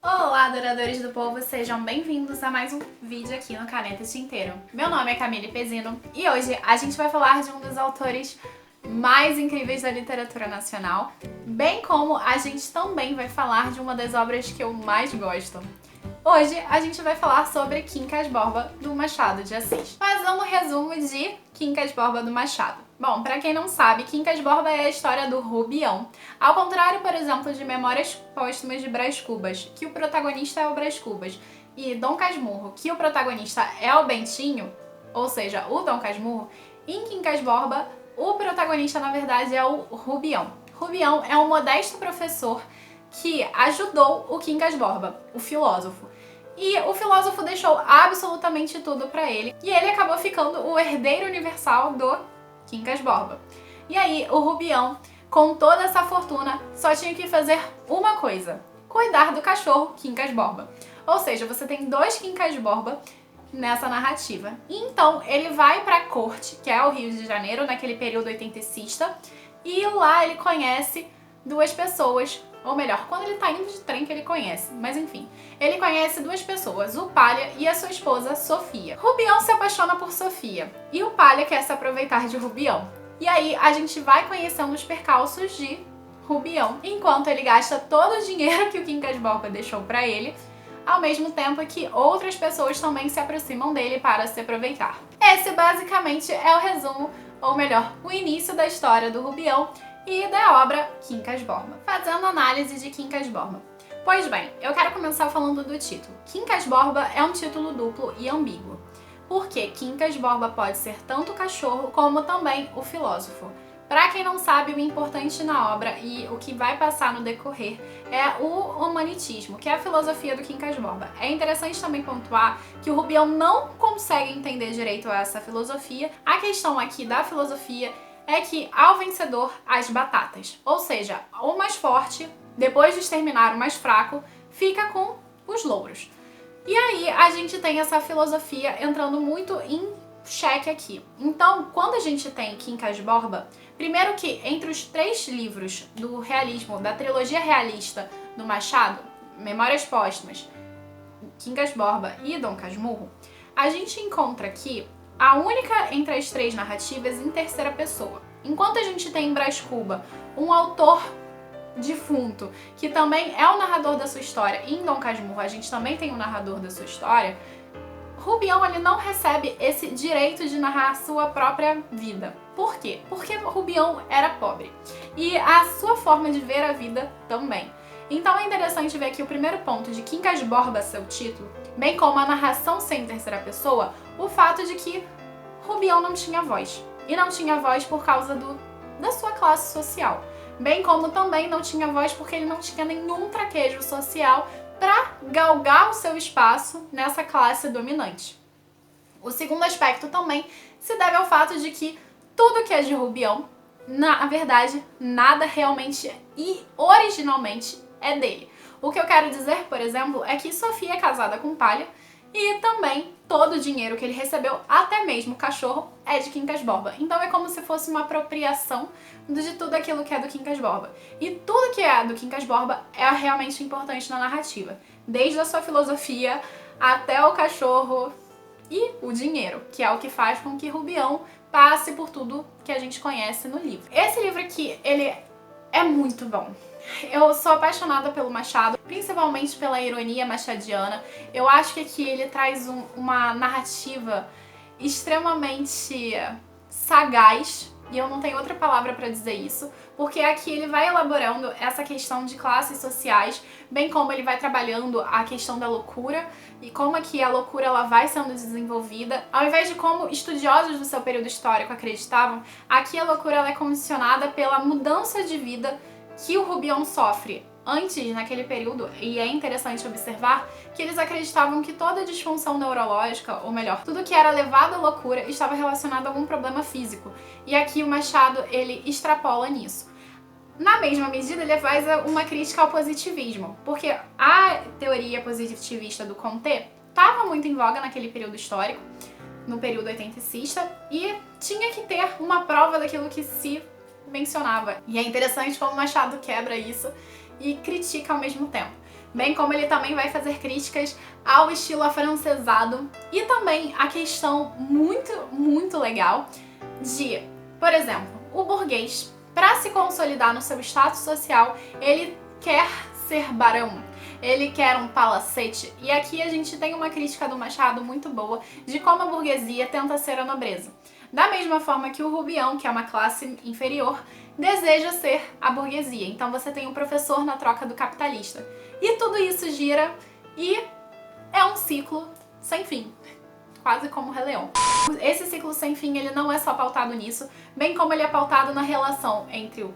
Olá, adoradores do povo, sejam bem-vindos a mais um vídeo aqui no Caneta Tinteiro. Meu nome é Camille Pezino e hoje a gente vai falar de um dos autores mais incríveis da literatura nacional, bem como a gente também vai falar de uma das obras que eu mais gosto. Hoje a gente vai falar sobre Quincas Borba, do Machado de Assis. Fazendo um resumo de Quincas Borba do Machado. Bom, pra quem não sabe, Quincas Borba é a história do Rubião. Ao contrário, por exemplo, de Memórias Póstumas de Brás Cubas, que o protagonista é o Brás Cubas, e Dom Casmurro, que o protagonista é o Bentinho, ou seja, o Dom Casmurro, em Quincas Borba, o protagonista, na verdade, é o Rubião. Rubião é um modesto professor que ajudou o Quincas Borba, o filósofo. E o filósofo deixou absolutamente tudo pra ele, e ele acabou ficando o herdeiro universal do Quincas Borba. E aí, o Rubião, com toda essa fortuna, só tinha que fazer uma coisa: cuidar do cachorro Quincas Borba. Ou seja, você tem dois Quincas Borba nessa narrativa. E então, ele vai pra corte, que é o Rio de Janeiro, naquele período oitenticista, e lá ele conhece duas pessoas. Ou melhor, quando ele tá indo de trem que ele conhece. Mas enfim, ele conhece duas pessoas, o Palha e a sua esposa, Sofia. Rubião se apaixona por Sofia e o Palha quer se aproveitar de Rubião. E aí a gente vai conhecendo os percalços de Rubião, enquanto ele gasta todo o dinheiro que o Quincas Borba deixou pra ele, ao mesmo tempo que outras pessoas também se aproximam dele para se aproveitar. Esse basicamente é o resumo, ou melhor, o início da história do Rubião e da obra Quincas Borba. Fazendo análise de Quincas Borba. Pois bem, eu quero começar falando do título. Quincas Borba é um título duplo e ambíguo, porque Quincas Borba pode ser tanto o cachorro como também o filósofo. Para quem não sabe, o importante na obra e o que vai passar no decorrer é o humanitismo, que é a filosofia do Quincas Borba. É interessante também pontuar que o Rubião não consegue entender direito essa filosofia. A questão aqui da filosofia é que ao vencedor, as batatas. Ou seja, o mais forte, depois de exterminar o mais fraco, fica com os louros. E aí a gente tem essa filosofia entrando muito em xeque aqui. Então, quando a gente tem Quincas Borba, primeiro que entre os três livros do realismo, da trilogia realista do Machado, Memórias Póstumas, Quincas Borba e Dom Casmurro, a gente encontra aqui a única entre as três narrativas em terceira pessoa. Enquanto a gente tem em Brás Cuba um autor defunto, que também é o narrador da sua história, e em Dom Casmurro a gente também tem o narrador da sua história, Rubião ele não recebe esse direito de narrar a sua própria vida. Por quê? Porque Rubião era pobre. E a sua forma de ver a vida também. Então é interessante ver aqui o primeiro ponto de Quincas Borba, seu título, bem como a narração ser em terceira pessoa, o fato de que Rubião não tinha voz. E não tinha voz por causa da sua classe social. Bem como também não tinha voz porque ele não tinha nenhum traquejo social para galgar o seu espaço nessa classe dominante. O segundo aspecto também se deve ao fato de que tudo que é de Rubião, na verdade, nada realmente e originalmente é dele. O que eu quero dizer, por exemplo, é que Sofia é casada com Palha e também todo o dinheiro que ele recebeu, até mesmo o cachorro, é de Quincas Borba. Então é como se fosse uma apropriação de tudo aquilo que é do Quincas Borba. E tudo que é do Quincas Borba é realmente importante na narrativa. Desde a sua filosofia até o cachorro e o dinheiro, que é o que faz com que Rubião passe por tudo que a gente conhece no livro. Esse livro aqui, ele é muito bom. Eu sou apaixonada pelo Machado, principalmente pela ironia machadiana. Eu acho que aqui ele traz uma narrativa extremamente sagaz, e eu não tenho outra palavra para dizer isso, porque aqui ele vai elaborando essa questão de classes sociais, bem como ele vai trabalhando a questão da loucura e como aqui a loucura ela vai sendo desenvolvida. Ao invés de como estudiosos do seu período histórico acreditavam, aqui a loucura ela é condicionada pela mudança de vida que o Rubião sofre antes, naquele período, e é interessante observar que eles acreditavam que toda disfunção neurológica, ou melhor, tudo que era levado à loucura estava relacionado a algum problema físico. E aqui o Machado, ele extrapola nisso. Na mesma medida, ele faz uma crítica ao positivismo, porque a teoria positivista do Comte estava muito em voga naquele período histórico, no período oitenticista e tinha que ter uma prova daquilo que se mencionava. E é interessante como Machado quebra isso e critica ao mesmo tempo. Bem como ele também vai fazer críticas ao estilo afrancesado e também a questão muito legal de, por exemplo, o burguês, para se consolidar no seu status social, ele quer ser barão, ele quer um palacete. E aqui a gente tem uma crítica do Machado muito boa de como a burguesia tenta ser a nobreza. Da mesma forma que o Rubião, que é uma classe inferior, deseja ser a burguesia. Então você tem o professor na troca do capitalista. E tudo isso gira e é um ciclo sem fim. Quase como o Rei Leão. Esse ciclo sem fim, ele não é só pautado nisso, bem como ele é pautado na relação entre o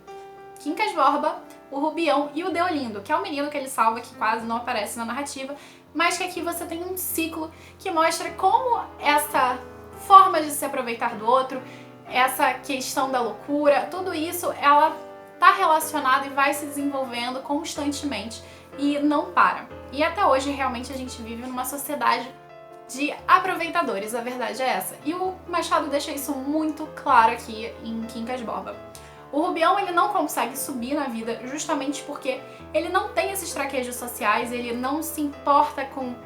Quincas Borba, o Rubião e o Deolindo, que é o menino que ele salva, que quase não aparece na narrativa, mas que aqui você tem um ciclo que mostra como essa forma de se aproveitar do outro, essa questão da loucura, tudo isso, ela tá relacionada e vai se desenvolvendo constantemente e não para. E até hoje, realmente, a gente vive numa sociedade de aproveitadores, a verdade é essa. E o Machado deixa isso muito claro aqui em Quincas Borba. O Rubião, ele não consegue subir na vida justamente porque ele não tem esses traquejos sociais, ele não se importa com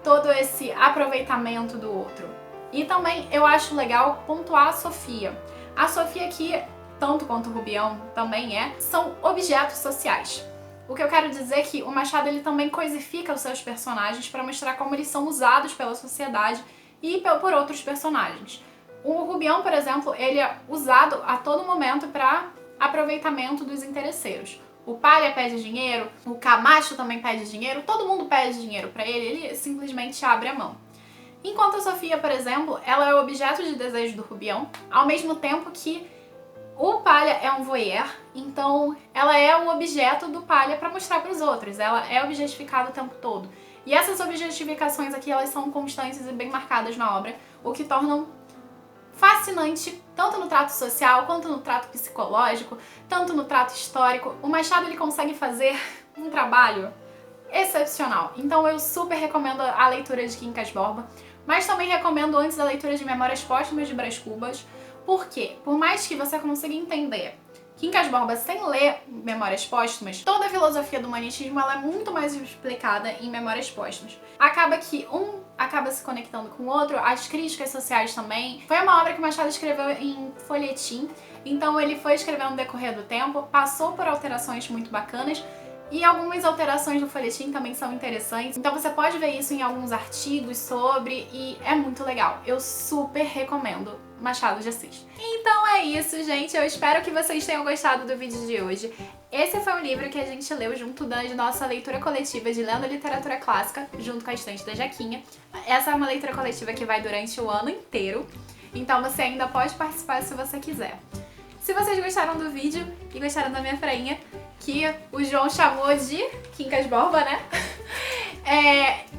todo esse aproveitamento do outro. E também eu acho legal pontuar a Sofia. A Sofia aqui, tanto quanto o Rubião também são objetos sociais. O que eu quero dizer é que o Machado ele também coisifica os seus personagens para mostrar como eles são usados pela sociedade e por outros personagens. O Rubião, por exemplo, ele é usado a todo momento para aproveitamento dos interesseiros. O Palha pede dinheiro, o Camacho também pede dinheiro, todo mundo pede dinheiro para ele simplesmente abre a mão. Enquanto a Sofia, por exemplo, ela é o objeto de desejo do Rubião, ao mesmo tempo que o Palha é um voyeur, então ela é o objeto do Palha para mostrar para os outros, ela é objetificada o tempo todo. E essas objetificações aqui, elas são constantes e bem marcadas na obra, o que tornam fascinante tanto no trato social, quanto no trato psicológico, tanto no trato histórico. O Machado ele consegue fazer um trabalho excepcional, então eu super recomendo a leitura de Quincas Borba, mas também recomendo antes a leitura de Memórias Póstumas de Brás Cubas, porque, por mais que você consiga entender Quincas Borba sem ler Memórias Póstumas, toda a filosofia do humanitismo ela é muito mais explicada em Memórias Póstumas. Acaba que um acaba se conectando com o outro, as críticas sociais também. Foi uma obra que o Machado escreveu em folhetim, então ele foi escrevendo no decorrer do tempo, passou por alterações muito bacanas, e algumas alterações do folhetim também são interessantes, então você pode ver isso em alguns artigos sobre, e é muito legal. Eu super recomendo Machado de Assis. Então é isso, gente. Eu espero que vocês tenham gostado do vídeo de hoje. Esse foi um livro que a gente leu junto da nossa leitura coletiva de Lendo Literatura Clássica, junto com a estante da Jaquinha. Essa é uma leitura coletiva que vai durante o ano inteiro, então você ainda pode participar se você quiser. Se vocês gostaram do vídeo e gostaram da minha frainha, que o João chamou de Quincas Borba, né?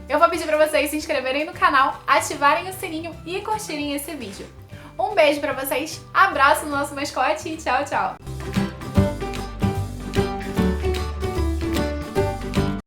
Eu vou pedir pra vocês se inscreverem no canal, ativarem o sininho e curtirem esse vídeo. Um beijo pra vocês, abraço no nosso mascote e tchau, tchau!